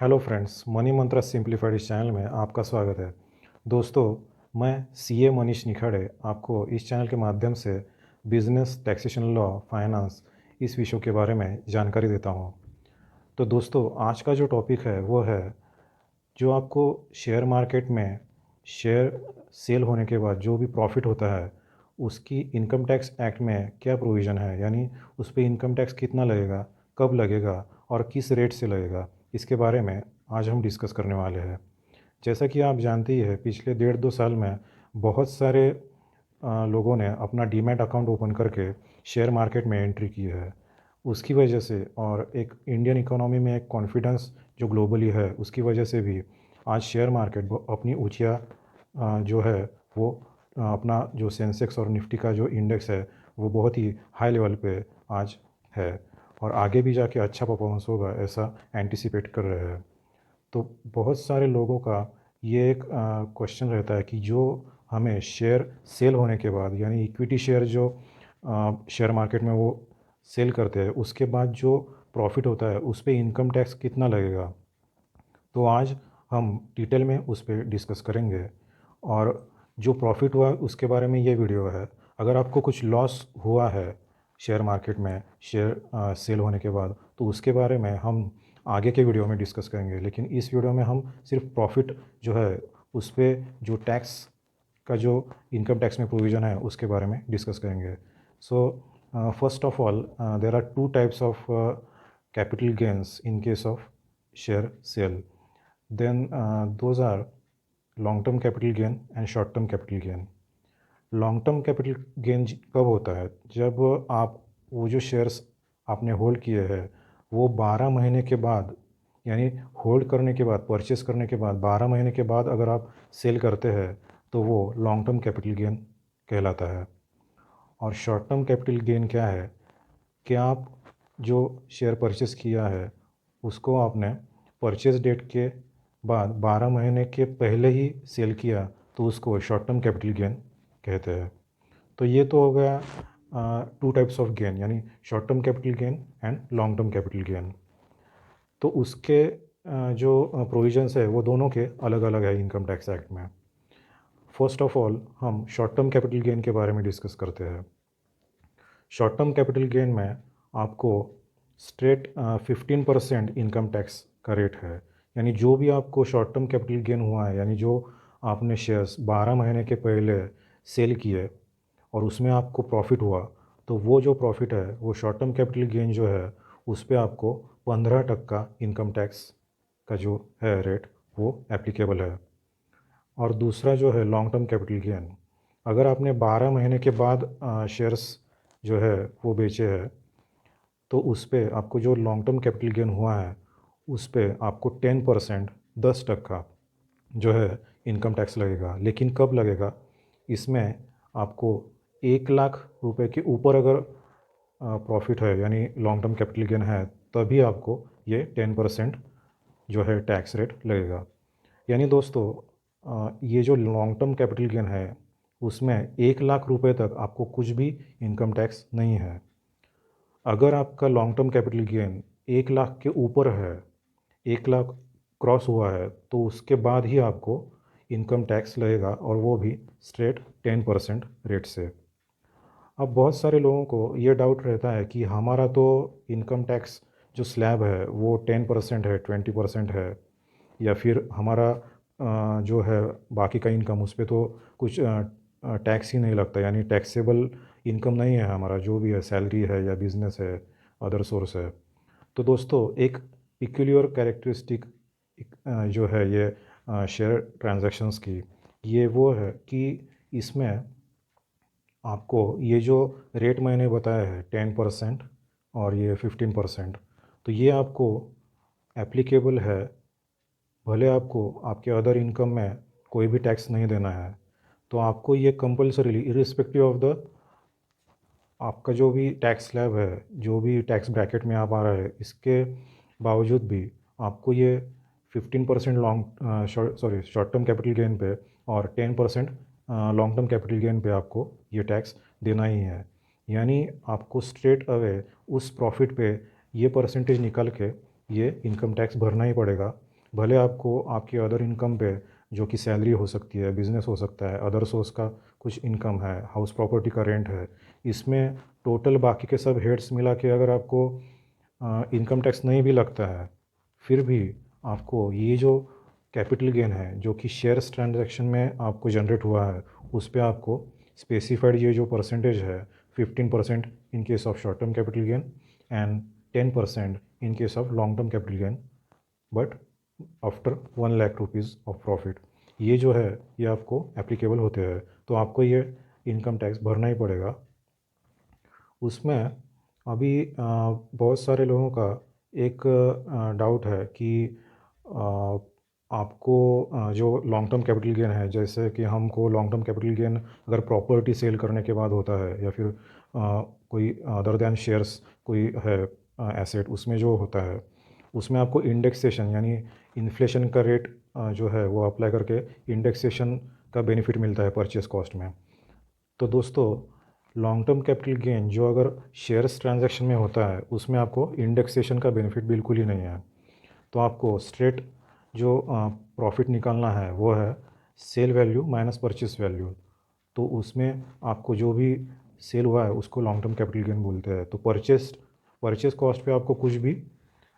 Hello friends, money मंत्रा simplified इस channel में आपका स्वागत है। दोस्तों, मैं सीए मनीष निखड़े आपको इस चैनल के माध्यम से बिजनेस, टैक्सेशन लॉ, फाइनेंस इस विषयों के बारे में जानकारी देता हूं। तो दोस्तों, आज का जो टॉपिक है वो है जो आपको शेयर मार्केट में शेयर सेल होने के बाद जो भी प्रॉफिट होता है उसकी इनकम टैक्स एक्ट में क्या प्रोविज़न है, यानी उस पर इनकम टैक्स कितना लगेगा, कब लगेगा और किस रेट से लगेगा, इसके बारे में आज हम डिस्कस करने वाले हैं। जैसा कि आप जानते ही हैं, पिछले 1.5-2 साल में बहुत सारे लोगों ने अपना डीमैट अकाउंट ओपन करके शेयर मार्केट में एंट्री की है। उसकी वजह से और एक इंडियन इकोनॉमी में एक कॉन्फिडेंस जो ग्लोबली है उसकी वजह से भी आज शेयर मार्केट अपनी ऊंचाई जो है वो अपना जो सेंसेक्स और निफ्टी का जो इंडेक्स है वो बहुत ही हाई लेवल पे आज है और आगे भी जाके अच्छा परफॉर्मेंस होगा ऐसा एंटिसिपेट कर रहे हैं। तो बहुत सारे लोगों का ये एक क्वेश्चन रहता है कि जो हमें शेयर सेल होने के बाद, यानी इक्विटी शेयर जो शेयर मार्केट में वो सेल करते हैं उसके बाद जो प्रॉफिट होता है उस पे इनकम टैक्स कितना लगेगा। तो आज हम डिटेल में उस पर डिस्कस करेंगे और जो प्रॉफिट हुआ उसके बारे में ये वीडियो है। अगर आपको कुछ लॉस हुआ है शेयर मार्केट में शेयर सेल होने के बाद तो उसके बारे में हम आगे के वीडियो में डिस्कस करेंगे, लेकिन इस वीडियो में हम सिर्फ प्रॉफिट जो है उस पर जो टैक्स का जो इनकम टैक्स में प्रोविज़न है उसके बारे में डिस्कस करेंगे। So first of all, there are two types of capital gains in case of share sale. Then those are long term capital gain and short term capital gain. Long term capital gain कब होता है? जब आप वो जो shares आपने hold किए हैं वो 12 महीने के बाद, यानी होल्ड करने के बाद, परचेस करने के बाद 12 महीने के बाद अगर आप सेल करते हैं तो वो लॉन्ग टर्म कैपिटल गेन कहलाता है। और शॉर्ट टर्म कैपिटल गेन क्या है कि आप जो शेयर परचेस किया है उसको आपने परचेस डेट के बाद 12 महीने के पहले ही सेल किया तो उसको शॉर्ट टर्म कैपिटल गेन कहते हैं। तो ये तो हो गया टू टाइप्स ऑफ गेन, यानी short term capital gain and long term capital gain. तो उसके जो प्रोविजंस है वो दोनों के अलग अलग है इनकम टैक्स एक्ट में। फर्स्ट ऑफ ऑल हम शॉर्ट टर्म कैपिटल गेन के बारे में डिस्कस करते हैं। शॉर्ट टर्म कैपिटल गेन में आपको स्ट्रेट 15% इनकम टैक्स का रेट है। यानी जो भी आपको शॉर्ट टर्म कैपिटल गेन हुआ है, यानी जो आपने शेयर्स 12 महीने के पहले सेल किए और उसमें आपको प्रॉफिट हुआ, तो वो जो प्रॉफिट है वो शॉर्ट टर्म कैपिटल गेन जो है उस पर आपको 15% इनकम टैक्स का जो है रेट वो एप्लीकेबल है। और दूसरा जो है लॉन्ग टर्म कैपिटल गेन, अगर आपने 12 महीने के बाद शेयर्स जो है वो बेचे हैं तो उस पर आपको जो लॉन्ग टर्म कैपिटल गेन हुआ है उस पर आपको 10%, 10% जो है इनकम टैक्स लगेगा। लेकिन कब लगेगा? इसमें आपको 1 लाख रुपए के ऊपर अगर प्रॉफिट है, यानी लॉन्ग टर्म कैपिटल गेन है, तभी आपको ये 10% जो है टैक्स रेट लगेगा। यानी दोस्तों, ये जो लॉन्ग टर्म कैपिटल गेन है उसमें 1 लाख रुपए तक आपको कुछ भी इनकम टैक्स नहीं है। अगर आपका long term capital gain 1 lakh के ऊपर है, 1 लाख क्रॉस हुआ है, तो उसके बाद ही आपको इनकम टैक्स लगेगा और वो भी स्ट्रेट 10% रेट से। अब बहुत सारे लोगों को ये डाउट रहता है कि हमारा तो इनकम टैक्स जो स्लैब है वो 10% है, 20% है, या फिर हमारा जो है बाकी का इनकम उस पर तो कुछ टैक्स ही नहीं लगता, यानी टैक्सेबल इनकम नहीं है हमारा, जो भी है सैलरी है या बिजनेस है, अदर सोर्स है। तो दोस्तों, एक पिक्यूलियर कैरेक्टरिस्टिक जो है ये शेयर ट्रांजैक्शंस की, ये वो है कि इसमें आपको ये जो रेट मैंने बताया है 10% और ये 15%, तो ये आपको एप्लीकेबल है भले आपको आपके अदर इनकम में कोई भी टैक्स नहीं देना है। तो आपको ये कंपल्सरीली इरिस्पेक्टिव ऑफ द आपका जो भी टैक्स स्लैब है, जो भी टैक्स ब्रैकेट में आप आ रहा है, इसके बावजूद भी आपको ये 15% शॉर्ट टर्म कैपिटल गेन पे और 10% लॉन्ग टर्म कैपिटल गेन पे आपको ये टैक्स देना ही है। यानी आपको स्ट्रेट अवे उस प्रॉफिट पे ये परसेंटेज निकाल के ये इनकम टैक्स भरना ही पड़ेगा। भले आपको आपकी अदर इनकम पे, जो कि सैलरी हो सकती है, बिजनेस हो सकता है, अदर सोर्स का कुछ इनकम है, हाउस प्रॉपर्टी का रेंट है, इसमें टोटल बाकी के सब हेड्स मिला के अगर आपको इनकम टैक्स नहीं भी लगता है, फिर भी आपको ये जो कैपिटल गेन है जो कि शेयर्स ट्रांजैक्शन में आपको जनरेट हुआ है, उस पर आपको स्पेसिफाइड ये जो परसेंटेज है, 15% इन case of short term capital gain and 10% in case of long term capital gain, but after 1 lakh rupees of profit, ये जो है ये आपको एप्लीकेबल होते हैं। तो आपको ये इनकम टैक्स भरना ही पड़ेगा। उसमें अभी बहुत सारे लोगों का एक डाउट है कि आ, आपको जो लॉन्ग टर्म कैपिटल गेन है, जैसे कि हमको लॉन्ग टर्म कैपिटल गेन अगर प्रॉपर्टी सेल करने के बाद होता है, या फिर कोई अदर दैन शेयर्स कोई है एसेट, उसमें जो होता है उसमें आपको इंडेक्सेशन यानी इन्फ्लेशन का रेट जो है वो अप्लाई करके इंडेक्सेशन का बेनिफिट मिलता है परचेस कॉस्ट में। तो दोस्तों, लॉन्ग टर्म कैपिटल गेन जो अगर शेयर्स ट्रांजैक्शन में होता है, उसमें आपको इंडेक्सेशन का बेनिफिट बिल्कुल ही नहीं है। तो आपको स्ट्रेट जो प्रॉफिट निकालना है वो है sale value minus purchase value. तो उसमें आपको जो भी सेल हुआ है उसको लॉन्ग टर्म कैपिटल गेन बोलते हैं। तो परचेस परचेस कॉस्ट पे आपको कुछ भी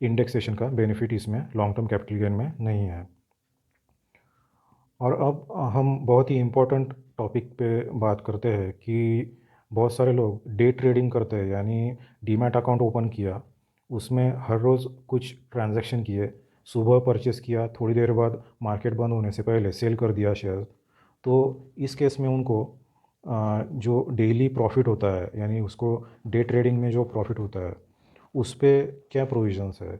इंडेक्सेशन का बेनिफिट इसमें लॉन्ग टर्म कैपिटल गेन में नहीं है। और अब हम बहुत ही इम्पोर्टेंट टॉपिक पे बात करते हैं कि बहुत सारे लोग डे ट्रेडिंग करते हैं, यानी डीमैट अकाउंट ओपन किया, उसमें हर रोज़ कुछ ट्रांजैक्शन किए, सुबह परचेस किया, थोड़ी देर बाद मार्केट बंद होने से पहले सेल कर दिया शेयर। तो इस केस में उनको जो डेली प्रॉफिट होता है, यानी उसको डे ट्रेडिंग में जो प्रॉफिट होता है, उस पे क्या प्रोविजंस है।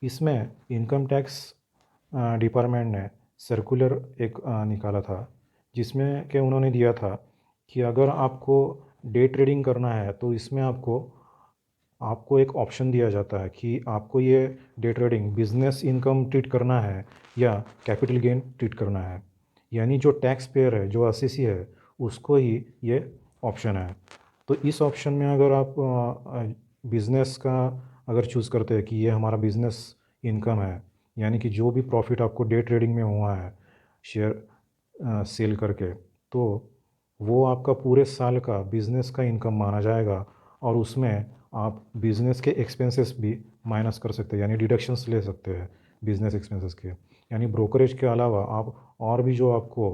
इसमें इनकम टैक्स डिपार्टमेंट ने सर्कुलर एक निकाला था, जिसमें कि उन्होंने दिया था कि अगर आपको डे ट्रेडिंग करना है तो इसमें आपको आपको एक ऑप्शन दिया जाता है कि आपको ये day trading business income treat करना है या कैपिटल गेन ट्रीट करना है। यानी जो टैक्स पेयर है, जो असेसी है, उसको ही ये ऑप्शन है। तो इस ऑप्शन में अगर आप बिज़नेस का अगर चूज़ करते हैं कि ये हमारा बिज़नेस इनकम है, यानी कि जो भी प्रॉफिट आपको डे ट्रेडिंग में हुआ है शेयर सेल करके, तो वो आपका पूरे साल का बिज़नेस का इनकम माना जाएगा। और उसमें आप बिज़नेस के एक्सपेंसेस भी माइनस कर सकते हैं, यानी डिडक्शंस ले सकते हैं बिज़नेस एक्सपेंसेस के। यानी ब्रोकरेज के अलावा आप और भी जो आपको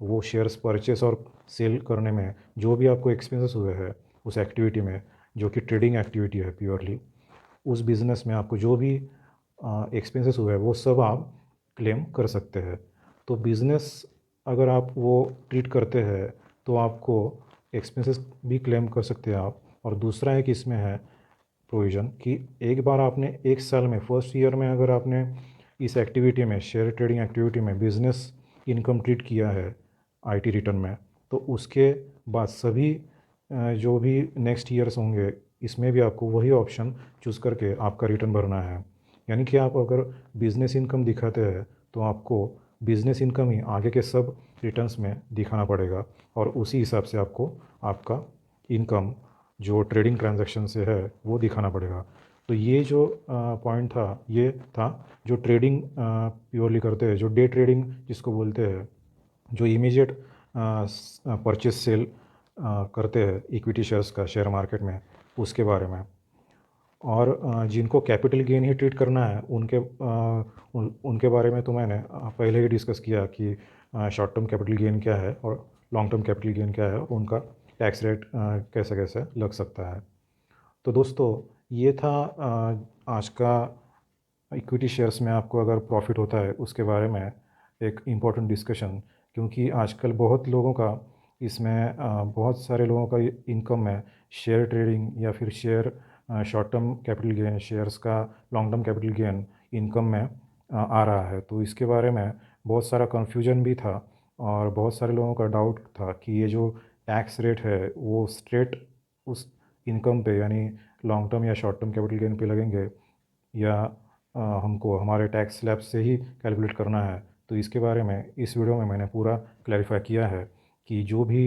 वो शेयर्स परचेस और सेल करने में जो भी आपको एक्सपेंसेस हुए हैं उस एक्टिविटी में, जो कि ट्रेडिंग एक्टिविटी है प्योरली, उस बिज़नेस में आपको जो भी एक्सपेंसेस हुए हैं वो सब आप क्लेम कर सकते हैं। तो बिज़नेस अगर आप वो ट्रीट करते हैं तो आपको एक्सपेंसेस भी क्लेम कर सकते हैं आप। और दूसरा है कि इसमें है प्रोविज़न कि एक बार आपने एक साल में, फर्स्ट ईयर में, अगर आपने इस एक्टिविटी में, शेयर ट्रेडिंग एक्टिविटी में बिज़नेस इनकम ट्रीट किया है आईटी रिटर्न में, तो उसके बाद सभी जो भी नेक्स्ट ईयर्स होंगे, इसमें भी आपको वही ऑप्शन चूज़ करके आपका रिटर्न भरना है। यानी कि आप अगर बिज़नेस इनकम दिखाते हैं तो आपको बिज़नेस इनकम ही आगे के सब रिटर्न्स में दिखाना पड़ेगा, और उसी हिसाब से आपको आपका इनकम जो ट्रेडिंग ट्रांजैक्शन से है वो दिखाना पड़ेगा। तो ये जो पॉइंट था, ये था जो ट्रेडिंग प्योरली करते हैं, जो डे ट्रेडिंग जिसको बोलते हैं, जो इमीडिएट परचेस सेल करते हैं इक्विटी शेयर्स का शेयर मार्केट में, उसके बारे में। और जिनको कैपिटल गेन ही ट्रीट करना है उनके बारे में तो मैंने पहले ही डिस्कस किया कि शॉर्ट टर्म कैपिटल गेन क्या है और लॉन्ग टर्म कैपिटल गेन क्या है, और उनका टैक्स रेट कैसे कैसे लग सकता है। तो दोस्तों, ये था आज का इक्विटी शेयर्स में आपको अगर प्रॉफिट होता है उसके बारे में एक इम्पोर्टेंट डिस्कशन। क्योंकि आजकल बहुत लोगों का इसमें बहुत सारे लोगों का इनकम है शेयर ट्रेडिंग या फिर share short term capital gain, shares का long term capital gain income में आ रहा है। तो इसके बारे में बहुत सारा कन्फ्यूजन भी था, और बहुत सारे लोगों का डाउट था कि ये जो टैक्स रेट है वो स्ट्रेट उस इनकम पे, यानी लॉन्ग टर्म या शॉर्ट टर्म कैपिटल गेन पे लगेंगे, या हमको हमारे टैक्स स्लैब से ही कैलकुलेट करना है। तो इसके बारे में इस वीडियो में मैंने पूरा क्लैरिफाई किया है कि जो भी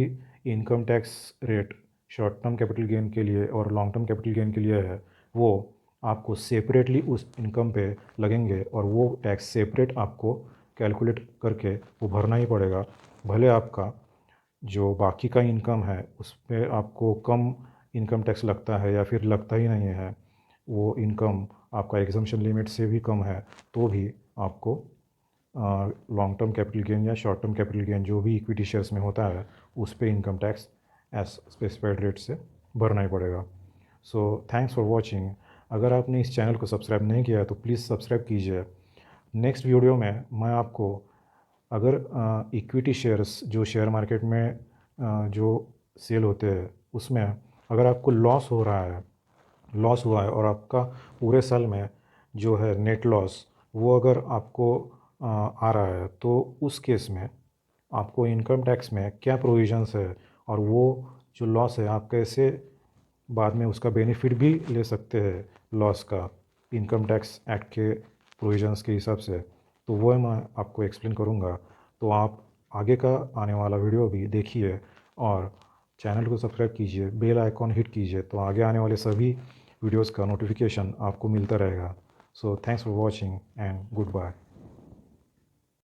income tax rate short term capital gain के लिए और लॉन्ग टर्म कैपिटल गेन के लिए है, वो आपको सेपरेटली उस इनकम पे लगेंगे और वो टैक्स सेपरेट आपको कैलकुलेट करके वो भरना ही पड़ेगा। भले आपका जो बाकी का इनकम है उस पे आपको कम इनकम टैक्स लगता है या फिर लगता ही नहीं है, वो इनकम आपका एग्जम्पशन लिमिट से भी कम है, तो भी आपको लॉन्ग टर्म कैपिटल गेन या शॉर्ट टर्म कैपिटल गेन जो भी इक्विटी शेयर्स में होता है उस पे income tax as specified rate से भरना ही पड़ेगा। So thanks for watching. अगर आपने इस चैनल को सब्सक्राइब नहीं किया है तो प्लीज़ सब्सक्राइब कीजिए। नेक्स्ट वीडियो में मैं आपको अगर इक्विटी शेयर्स जो शेयर मार्केट में जो सेल होते हैं उसमें अगर आपको लॉस हुआ है और आपका पूरे साल में जो है नेट लॉस वो अगर आपको आ रहा है, तो उस केस में आपको इनकम टैक्स में क्या प्रोविजंस है और वो जो लॉस है आप कैसे बाद में उसका बेनिफिट भी ले सकते हैं लॉस का इनकम टैक्स एक्ट के प्रोविजंस के हिसाब से, तो वो मैं आपको एक्सप्लेन करूँगा। तो आप आगे का आने वाला वीडियो भी देखिए और चैनल को सब्सक्राइब कीजिए, बेल आइकॉन हिट कीजिए, तो आगे आने वाले सभी वीडियोस का नोटिफिकेशन आपको मिलता रहेगा। So thanks for watching and good bye.